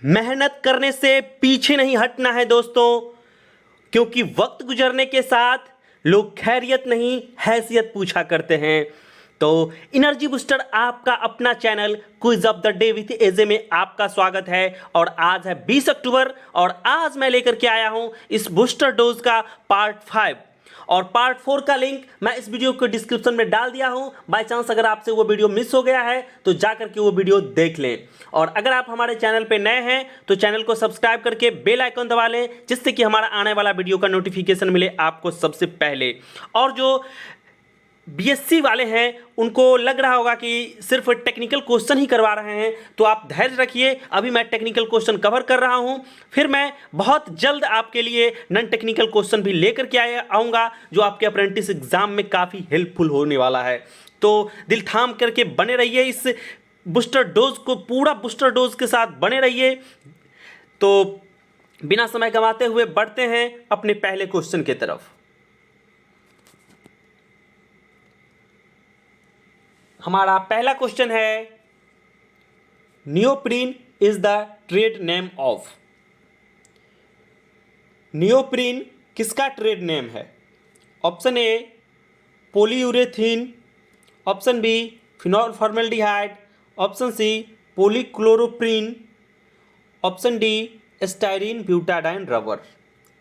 मेहनत करने से पीछे नहीं हटना है दोस्तों, क्योंकि वक्त गुजरने के साथ लोग खैरियत नहीं हैसियत पूछा करते हैं। तो एनर्जी बूस्टर आपका अपना channel quiz of the day with AJ में आपका स्वागत है। और आज है 20 अक्टूबर और आज मैं लेकर के आया हूं इस बूस्टर डोज का पार्ट 5 और पार्ट 4 का लिंक मैं इस वीडियो के डिस्क्रिप्शन में डाल दिया हूं। बाय चांस अगर आपसे वो वीडियो मिस हो गया है तो जा करके वो वीडियो देख लें। और अगर आप हमारे चैनल पे नए हैं तो चैनल को सब्सक्राइब करके बेल आइकन दबा लें, जिससे कि हमारा आने वाला वीडियो का नोटिफिकेशन मिले आपको सबसे पहले। और जो बीएससी वाले हैं उनको लग रहा होगा कि सिर्फ टेक्निकल क्वेश्चन ही करवा रहे हैं, तो आप धैर्य रखिए, अभी मैं टेक्निकल क्वेश्चन कवर कर रहा हूं, फिर मैं बहुत जल्द आपके लिए नॉन टेक्निकल क्वेश्चन भी लेकर के आऊँगा जो आपके अप्रेंटिस एग्जाम में काफ़ी हेल्पफुल होने वाला है। तो दिल थाम करके बने रहिए, इस बूस्टर डोज को पूरा बूस्टर डोज के साथ बने रहिए। तो बिना समय गंवाते हुए बढ़ते हैं अपने पहले क्वेश्चन की तरफ। हमारा पहला क्वेश्चन है, neoprene is the trade name of. Neoprene किसका ट्रेड नेम है? Option A polyurethane, option B phenol formaldehyde, option C polychloroprene, option D styrene butadiene rubber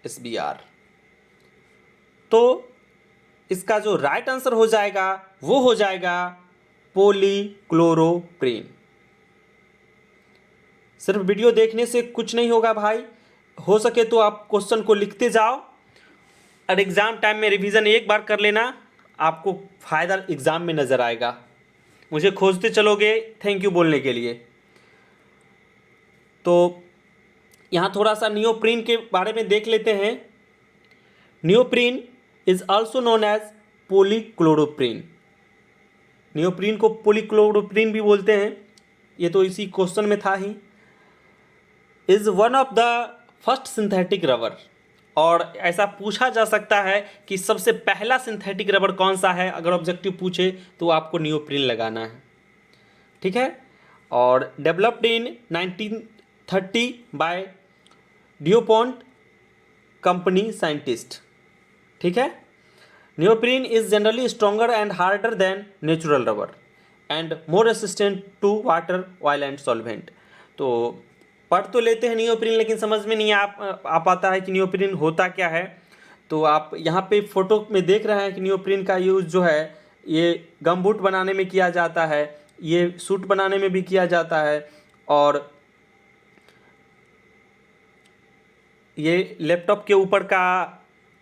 SBR। तो इसका जो राइट आंसर हो जाएगा वो हो जाएगा पॉलीक्लोरोप्रीन। सिर्फ वीडियो देखने से कुछ नहीं होगा भाई, हो सके तो आप क्वेश्चन को लिखते जाओ और एग्ज़ाम टाइम में रिवीजन एक बार कर लेना, आपको फ़ायदा एग्ज़ाम में नज़र आएगा। मुझे खोजते चलोगे थैंक यू बोलने के लिए। तो यहाँ थोड़ा सा नियोप्रीन के बारे में देख लेते हैं। Neoprene is also known as polychloroprene. Neoprene को पॉलीक्लोरोप्रीन भी बोलते हैं, ये तो इसी क्वेश्चन में था ही। Is one of the first synthetic rubber. और ऐसा पूछा जा सकता है कि सबसे पहला सिंथेटिक रबर कौन सा है, अगर ऑब्जेक्टिव पूछे तो आपको नियोप्रीन लगाना है, ठीक है। और developed in 1930 by DuPont company scientist, ठीक है। Neoprene is generally stronger and harder than natural rubber and more resistant to water, oil and solvent। तो पढ़ तो लेते हैं नियोप्रीन, लेकिन समझ में नहीं आ पाता है कि नियोप्रीन होता क्या है। तो आप यहाँ पे फोटो में देख रहे हैं कि नियोप्रीन का यूज़ जो है ये गम बूट बनाने में किया जाता है, ये सूट बनाने में भी किया जाता है, और ये लैपटॉप के ऊपर का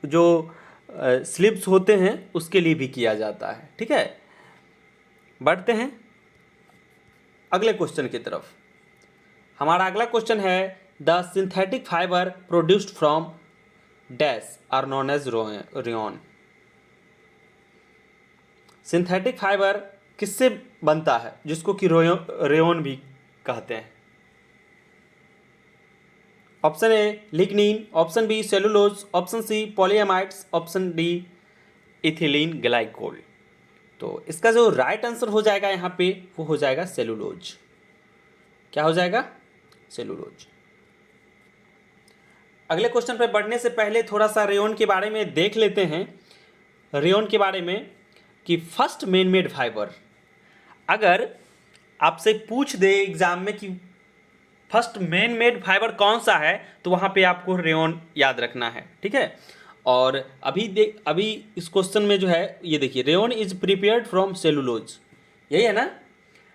जो स्लिप्स होते हैं उसके लिए भी किया जाता है, ठीक है। बढ़ते हैं अगले क्वेश्चन की तरफ। हमारा अगला क्वेश्चन है, the synthetic fibre produced from dash are known as rayon. Synthetic fibre किससे बनता है जिसको कि रेयॉन भी कहते हैं? Option A lignin, option B cellulose, option C polyamides, option D ethylene glycol. तो इसका जो राइट आंसर हो जाएगा यहाँ पे वो हो जाएगा सेलुलोज। क्या हो जाएगा? सेलुलोज। अगले क्वेश्चन पे बढ़ने से पहले थोड़ा सा रेयॉन के बारे में देख लेते हैं। रेयॉन के बारे में कि फर्स्ट मैन मेड फाइबर, अगर आपसे पूछ दे एग्जाम में कि फर्स्ट मैन मेड फाइबर कौन सा है, तो वहाँ पे आपको रेयॉन याद रखना है, ठीक है। और अभी इस क्वेश्चन में जो है ये देखिए, rayon is prepared from cellulose, यही है ना।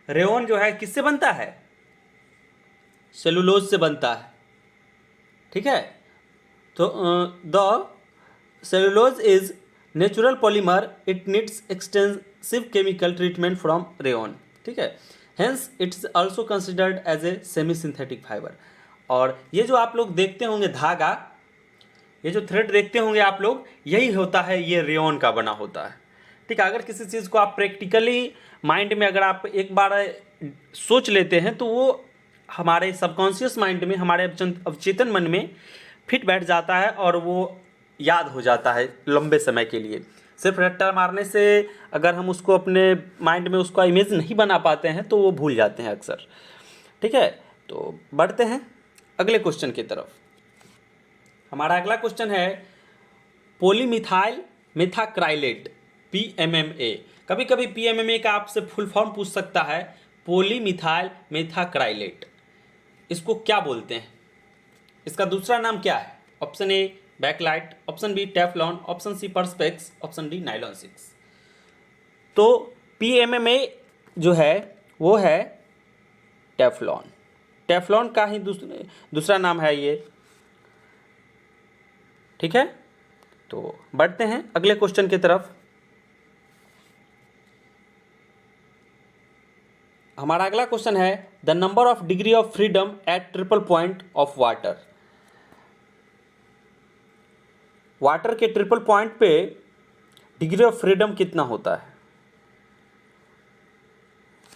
रेयॉन जो है किससे बनता है? सेलुलोज से बनता है, ठीक है। तो the cellulose is natural polymer, it needs extensive chemical treatment from rayon, ठीक है। Hence it's also considered as a semi synthetic fibre. और ये जो आप लोग देखते होंगे धागा, ये जो थ्रेड देखते होंगे आप लोग, यही होता है, ये रेयॉन का बना होता है, ठीक है। अगर किसी चीज़ को आप प्रैक्टिकली माइंड में अगर आप एक बार सोच लेते हैं तो वो हमारे सबकॉन्शियस माइंड में, हमारे अवचेतन मन में फिट बैठ जाता है और वो याद हो जाता है लंबे समय के लिए। सिर्फ रट्टा मारने से अगर हम उसको अपने माइंड में उसका इमेज नहीं बना पाते हैं तो वो भूल जाते हैं अक्सर, ठीक है। तो बढ़ते हैं अगले क्वेश्चन की तरफ। हमारा अगला क्वेश्चन है पॉलीमिथाइल मेथाक्राइलेट, PMMA। कभी कभी PMMA का आपसे फुल फॉर्म पूछ सकता है, पॉलीमिथाइल मेथाक्राइलेट, इसको क्या बोलते हैं, इसका दूसरा नाम क्या है? Option A Bakelite, option B Teflon, option C Perspex, option D nylon 6। तो PMMA जो है वो है टेफ्लॉन, टेफ्लॉन का ही दूसरा नाम है ये, ठीक है। तो बढ़ते हैं अगले क्वेश्चन की तरफ। हमारा अगला क्वेश्चन है the number of degree of freedom at triple point of water. Water के ट्रिपल पॉइंट पे डिग्री ऑफ फ्रीडम कितना होता है?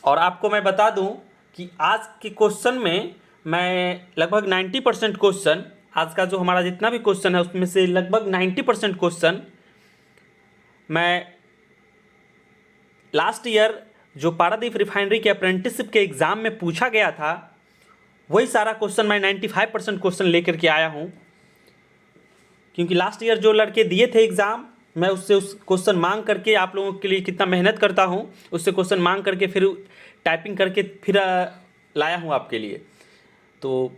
और आपको मैं बता दूं कि आज के क्वेश्चन में मैं लगभग 90% क्वेश्चन, आज का जो हमारा जितना भी क्वेश्चन है उसमें से लगभग 90% क्वेश्चन मैं लास्ट ईयर जो पारादीप रिफाइनरी के अप्रेंटिसशिप के एग्ज़ाम में पूछा गया था वही सारा क्वेश्चन मैं 95% क्वेश्चन लेकर के आया हूँ। क्योंकि लास्ट ईयर जो लड़के दिए थे एग्ज़ाम, मैं उससे उस क्वेश्चन मांग करके, आप लोगों के लिए कितना मेहनत करता हूँ, उससे क्वेश्चन मांग करके फिर टाइपिंग करके फिर लाया हूँ आपके लिए। तो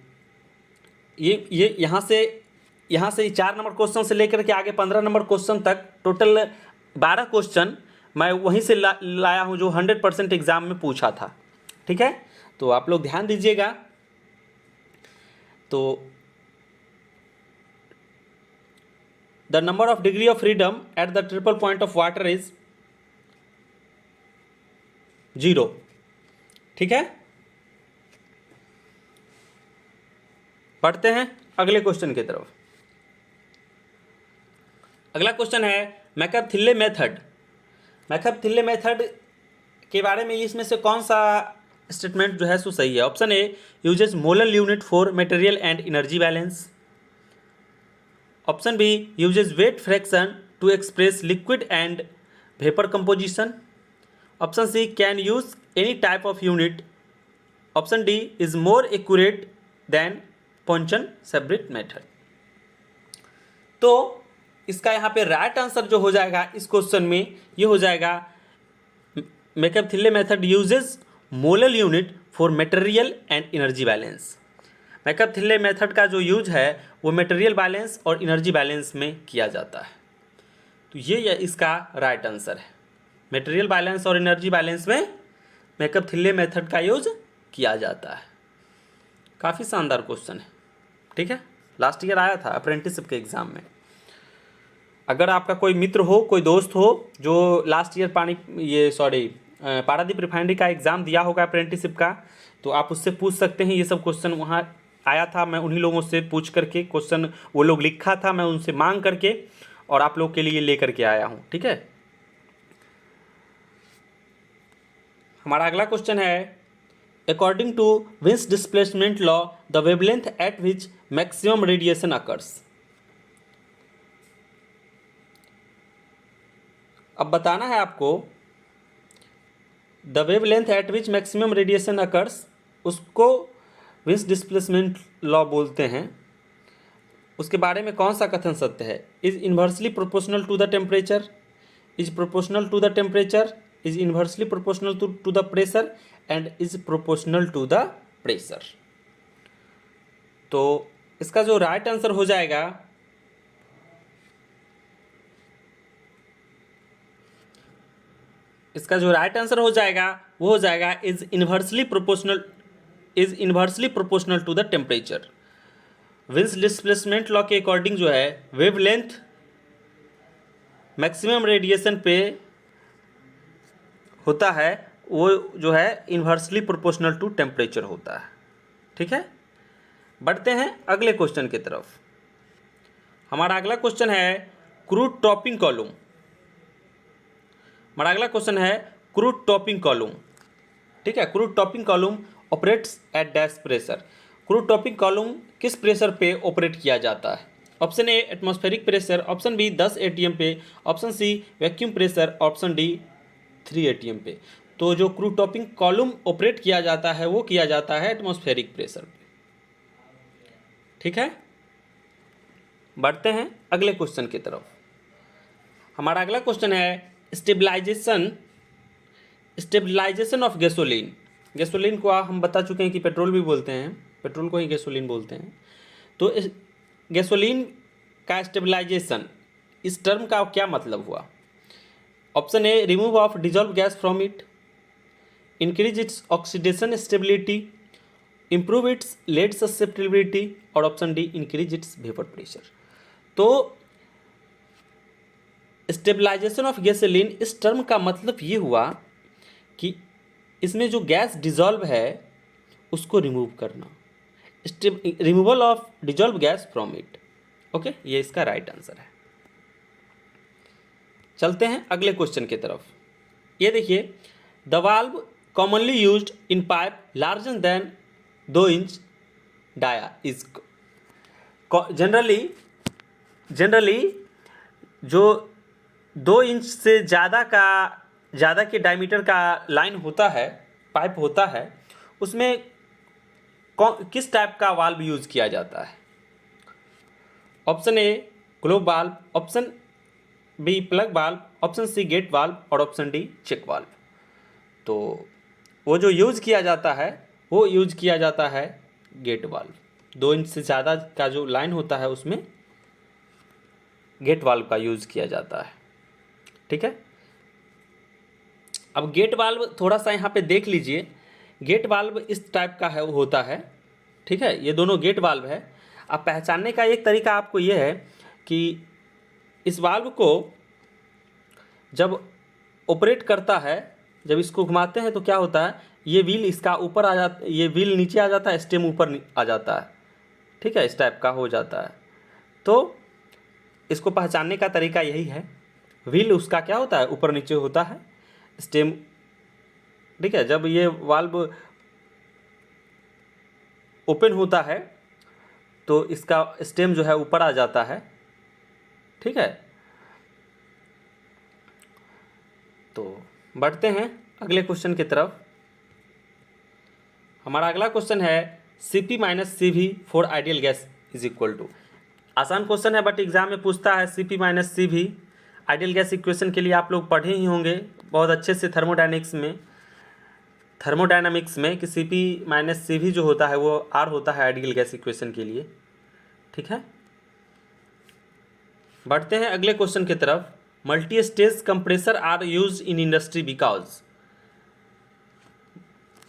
ये यहाँ से 4 नंबर क्वेश्चन से लेकर के आगे 15 नंबर क्वेश्चन तक टोटल 12 क्वेश्चन मैं वहीं से लाया हूँ जो 100% एग्ज़ाम में पूछा था, ठीक है। तो आप लोग ध्यान दीजिएगा। तो the number of degree of freedom at the triple point of water is 0, ठीक है। पढ़ते हैं अगले क्वेश्चन की तरफ। अगला क्वेश्चन है मैकअप-थिल्ले मेथड। मैकअप-थिल्ले मेथड के बारे में इसमें से कौन सा स्टेटमेंट जो है सो सही है? Option A uses molar unit for material and energy balance, option B uses weight fraction to express liquid and vapour composition, option C can use any type of unit, option D is more accurate than Ponchon Savarit method. तो इसका यहाँ पे right answer जो हो जाएगा इस question में ये हो जाएगा McCabe Thiele method uses molar unit for material and energy balance. McCabe Thiele method का जो यूज है वो मटेरियल बैलेंस और एनर्जी बैलेंस में किया जाता है। तो ये इसका राइट आंसर है, मटेरियल बैलेंस और एनर्जी बैलेंस में मैकअप-थिल्ले मेथड का यूज किया जाता है। काफ़ी शानदार क्वेश्चन है, ठीक है। लास्ट ईयर आया था अप्रेंटिसशिप के एग्ज़ाम में। अगर आपका कोई मित्र हो, कोई दोस्त हो जो लास्ट ईयर पारादीप रिफाइनरी का एग्ज़ाम दिया होगा अप्रेंटिसशिप का, तो आप उससे पूछ सकते हैं। ये सब क्वेश्चन वहाँ आया था, मैं उन्हीं लोगों से पूछ करके क्वेश्चन वो लोग लिखा था, मैं उनसे मांग करके और आप लोग के लिए ले करके आया हूँ, ठीक है। हमारा अगला क्वेश्चन है according to Wien's displacement law the wavelength at which maximum radiation occurs. अब बताना है आपको the wavelength at which maximum radiation occurs, उसको विंस डिस्प्लेसमेंट लॉ बोलते हैं। उसके बारे में कौन सा कथन सत्य है? Is inversely proportional to the temperature, is proportional to the temperature, is inversely proportional to the pressure and is proportional to the pressure. तो इसका जो राइट आंसर हो जाएगा वो हो जाएगा is inversely proportional to the temperature. Wien's displacement law के according जो है वेवलेंथ मैक्सिमम रेडिएशन पे होता है, वो जो है इन्वर्सली प्रोपोर्शनल टू टेम्परेचर होता है, ठीक है। बढ़ते हैं अगले क्वेश्चन की तरफ। हमारा अगला क्वेश्चन है क्रूड टॉपिंग कॉलम। हमारा अगला क्वेश्चन है क्रूड टॉपिंग कॉलम, ठीक है। Crude topping column operates at dash pressure. Crude topping column किस प्रेशर पे ऑपरेट किया जाता है? Option A atmospheric pressure, option B 10 atm पे, option C vacuum pressure, option D 3 atm पे। तो जो क्रूड टॉपिंग कॉलम ऑपरेट किया जाता है वो किया जाता है एटमॉस्फेरिक प्रेशर पे, ठीक है, बढ़ते हैं अगले क्वेश्चन की तरफ। हमारा अगला क्वेश्चन है स्टेबलाइजेशन ऑफ गैसोलीन। गैसोलीन को हम बता चुके हैं कि पेट्रोल भी बोलते हैं, पेट्रोल को ही गैसोलीन बोलते हैं। तो इस गैसोलीन का स्टेबलाइजेशन, इस टर्म का क्या मतलब हुआ? Option A, remove of dissolve gas from it, increase its oxidation stability, improve its lead susceptibility, और option D, increase its vapour pressure. तो स्टेबलाइजेशन ऑफ गैसोलीन, इस टर्म का मतलब ये हुआ कि इसमें जो गैस डिजॉल्व है उसको रिमूव करना, removal of dissolve gas from it. Okay, ये इसका राइट आंसर है। चलते हैं अगले क्वेश्चन की तरफ। ये देखिए, the valve commonly used in pipe larger than 2 inch dia is, generally जो 2 इंच से ज़्यादा के डायमीटर का लाइन होता है, पाइप होता है, उसमें किस टाइप का वाल्व यूज़ किया जाता है? Option A, globe valve, option B, plug valve, option C, gate valve, और ऑप्शन डी, चेक वाल्व। तो वो जो यूज़ किया जाता है वो यूज़ किया जाता है गेट वाल्व। 2 इंच से ज़्यादा का जो लाइन होता है उसमें गेट वाल्व का यूज़ किया जाता है। ठीक है, अब गेट वाल्व थोड़ा सा यहाँ पे देख लीजिए। गेट वाल्व इस टाइप का है, होता है। ठीक है, ये दोनों गेट वाल्व है। अब पहचानने का एक तरीका आपको ये है कि इस वाल्व को जब ऑपरेट करता है, जब इसको घुमाते हैं तो क्या होता है, ये व्हील इसका ऊपर आ जाता, ये व्हील नीचे आ जाता है, स्टेम ऊपर आ जाता है। ठीक है, इस टाइप का हो जाता है। तो इसको पहचानने का तरीका यही है, व्हील उसका क्या होता है, ऊपर नीचे होता है, स्टेम। ठीक है, जब ये वाल्व ओपन होता है तो इसका स्टेम जो है ऊपर आ जाता है। ठीक है, तो बढ़ते हैं अगले क्वेश्चन की तरफ। हमारा अगला क्वेश्चन है Cp minus CV for ideal gas is equal to. आसान क्वेश्चन है बट एग्जाम में पूछता है Cp minus CV। Ideal gas equation के लिए आप लोग पढ़े ही होंगे बहुत अच्छे से थर्मोडायनामिक्स में कि Cp माइनस CV जो होता है वो R होता है आइडियल गैस इक्वेशन के लिए। ठीक है, बढ़ते हैं अगले क्वेश्चन की तरफ। Multi stage compressor are use in industry because,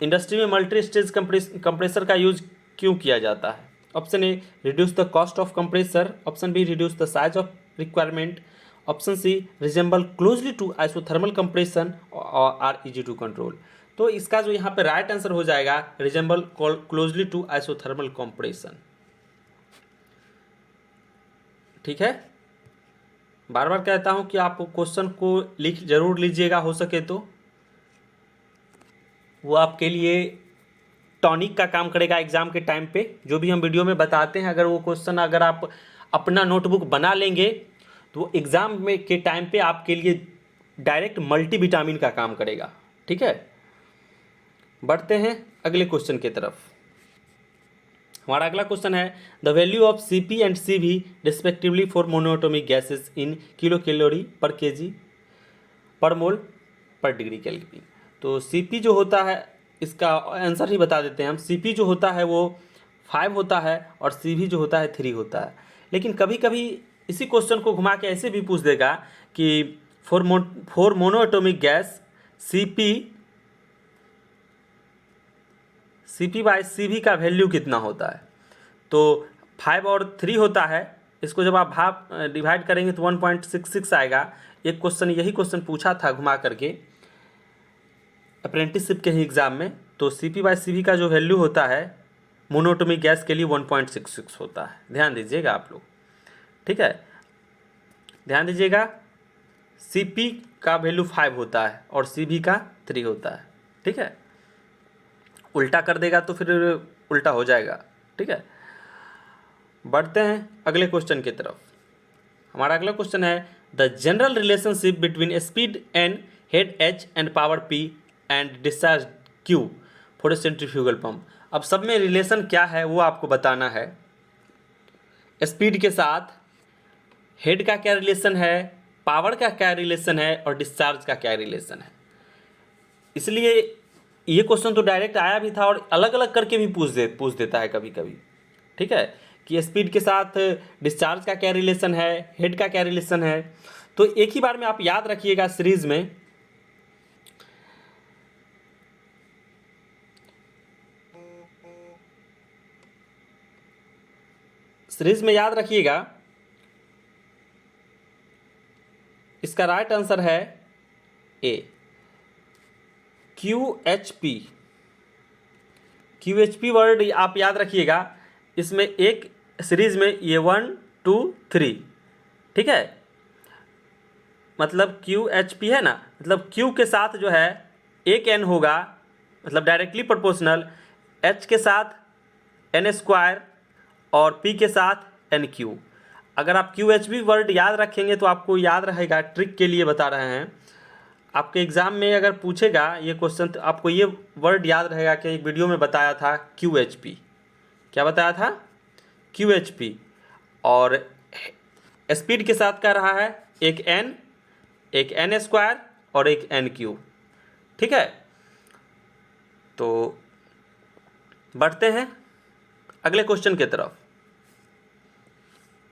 industry में मल्टी स्टेज कंप्रेसर का यूज क्यों किया जाता है? Option A, reduce the cost of compressor, option B, reduce the size of requirement, option C, resemble closely to isothermal compression और are easy to control. तो इसका जो यहाँ पे राइट आंसर हो जाएगा resemble closely to isothermal compression. ठीक है, बार बार कहता हूँ कि आप क्वेश्चन को लिख जरूर लीजिएगा, हो सके तो वो आपके लिए टॉनिक का काम करेगा एग्जाम के टाइम पे। जो भी हम वीडियो में बताते हैं, अगर वो क्वेश्चन अगर आप अपना नोटबुक बना लेंगे तो वो एग्जाम में के टाइम पे आपके लिए डायरेक्ट मल्टीविटामिन का काम करेगा। ठीक है, बढ़ते हैं अगले क्वेश्चन की तरफ। हमारा अगला क्वेश्चन है the value of Cp and CV respectively for monoatomic gases in kilo calorie पर केजी पर मोल पर डिग्री केल्विन। तो Cp जो होता है, इसका आंसर ही बता देते हैं हम। Cp जो होता है वो 5 होता है और CV जो होता है 3 होता है। लेकिन कभी कभी इसी क्वेश्चन को घुमा के ऐसे भी पूछ देगा कि for monoatomic gas Cp by CV का वैल्यू कितना होता है? तो 5 और 3 होता है, इसको जब आप हाफ डिवाइड करेंगे तो 1.66 आएगा। एक क्वेश्चन यही क्वेश्चन पूछा था घुमा करके अप्रेंटिसशिप के ही एग्ज़ाम में। तो Cp बाय CV का जो वैल्यू होता है मोनोएटॉमिक गैस के लिए 1.66 होता है। ध्यान दीजिएगा आप लोग। ठीक है, ध्यान दीजिएगा, Cp का वैल्यू 5 होता है और CV का 3 होता है। ठीक है, उल्टा कर देगा तो फिर उल्टा हो जाएगा। ठीक है, बढ़ते हैं अगले क्वेश्चन की तरफ। हमारा अगला क्वेश्चन है the general relationship between speed N, head H and power P and discharge Q for a centrifugal pump. अब सब में रिलेशन क्या है वो आपको बताना है। स्पीड के साथ हेड का क्या रिलेशन है, पावर का क्या रिलेशन है और डिस्चार्ज का क्या रिलेशन है। इसलिए ये क्वेश्चन तो डायरेक्ट आया भी था और अलग अलग करके भी पूछ देता है कभी कभी, ठीक है, कि स्पीड के साथ डिस्चार्ज का क्या रिलेशन है, हेड का क्या रिलेशन है। तो एक ही बार में आप याद रखिएगा, सीरीज में याद रखिएगा। इसका राइट आंसर है ए, QHP। QHP वर्ड आप याद रखिएगा। इसमें एक सीरीज में ये 1 2 3, ठीक है, मतलब QHP है ना, मतलब Q के साथ जो है एक N होगा, मतलब डायरेक्टली प्रोपोर्शनल, H के साथ N² और P के साथ NQ। अगर आप QHP वर्ड याद रखेंगे तो आपको याद रहेगा, ट्रिक के लिए बता रहे हैं। आपके एग्ज़ाम में अगर पूछेगा ये क्वेश्चन तो आपको ये वर्ड याद रहेगा कि एक वीडियो में बताया था QHP। क्या बताया था? QHP। और स्पीड के साथ क्या रहा है, एक N, एक N² और एक NQ, ठीक है। तो बढ़ते हैं अगले क्वेश्चन की तरफ।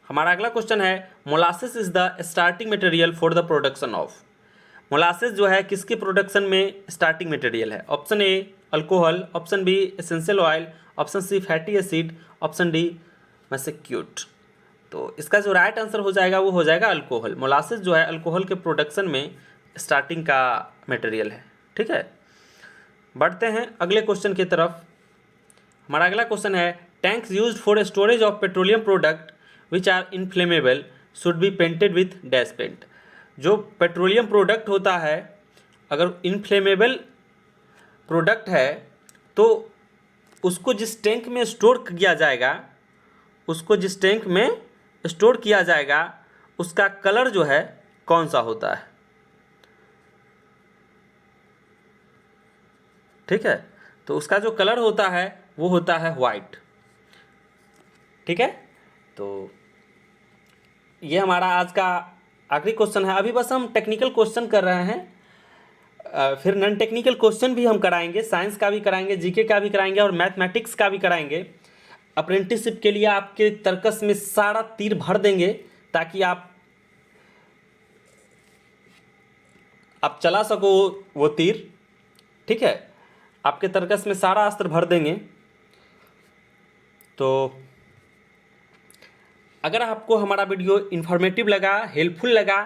हमारा अगला क्वेश्चन है, molasses is the starting material for the production of. Molasses जो है किसके प्रोडक्शन में स्टार्टिंग मटेरियल है? Option A alcohol, option B essential oil, option C fatty acid, option D massecuite. तो इसका जो राइट आंसर हो जाएगा वो हो जाएगा अल्कोहल। मोलासेस जो है अल्कोहल के प्रोडक्शन में स्टार्टिंग का मटेरियल है, ठीक है। बढ़ते हैं अगले क्वेश्चन की तरफ। हमारा अगला क्वेश्चन है, tanks used for storage of petroleum product which are inflammable should be painted with dash paint. जो पेट्रोलियम प्रोडक्ट होता है, अगर इनफ्लेमेबल प्रोडक्ट है तो उसको जिस टैंक में स्टोर किया जाएगा, उसका कलर जो है कौन सा होता है, ठीक है। तो उसका जो कलर होता है वो होता है वाइट, ठीक है। तो ये हमारा आज का आखिरी क्वेश्चन है। अभी बस हम टेक्निकल क्वेश्चन कर रहे हैं, फिर नॉन टेक्निकल क्वेश्चन भी हम कराएंगे, साइंस का भी कराएंगे, जीके का भी कराएंगे और मैथमेटिक्स का भी कराएंगे। अप्रेंटिसशिप के लिए आपके तर्कस में सारा तीर भर देंगे ताकि आप चला सको वो तीर, ठीक है। आपके तर्कस में सारा अस्त्र भर देंगे। तो अगर आपको हमारा वीडियो इन्फॉर्मेटिव लगा, हेल्पफुल लगा,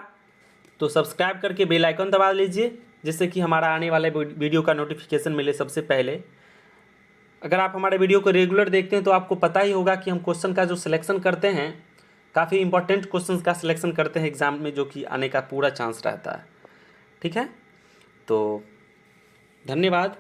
तो सब्सक्राइब करके बेल आइकन दबा लीजिए, जिससे कि हमारा आने वाले वीडियो का नोटिफिकेशन मिले सबसे पहले। अगर आप हमारे वीडियो को रेगुलर देखते हैं तो आपको पता ही होगा कि हम क्वेश्चन का जो सिलेक्शन करते हैं, काफ़ी इंपॉर्टेंट क्वेश्चन का सिलेक्शन करते हैं एग्ज़ाम में, जो कि आने का पूरा चांस रहता है, ठीक है। तो धन्यवाद।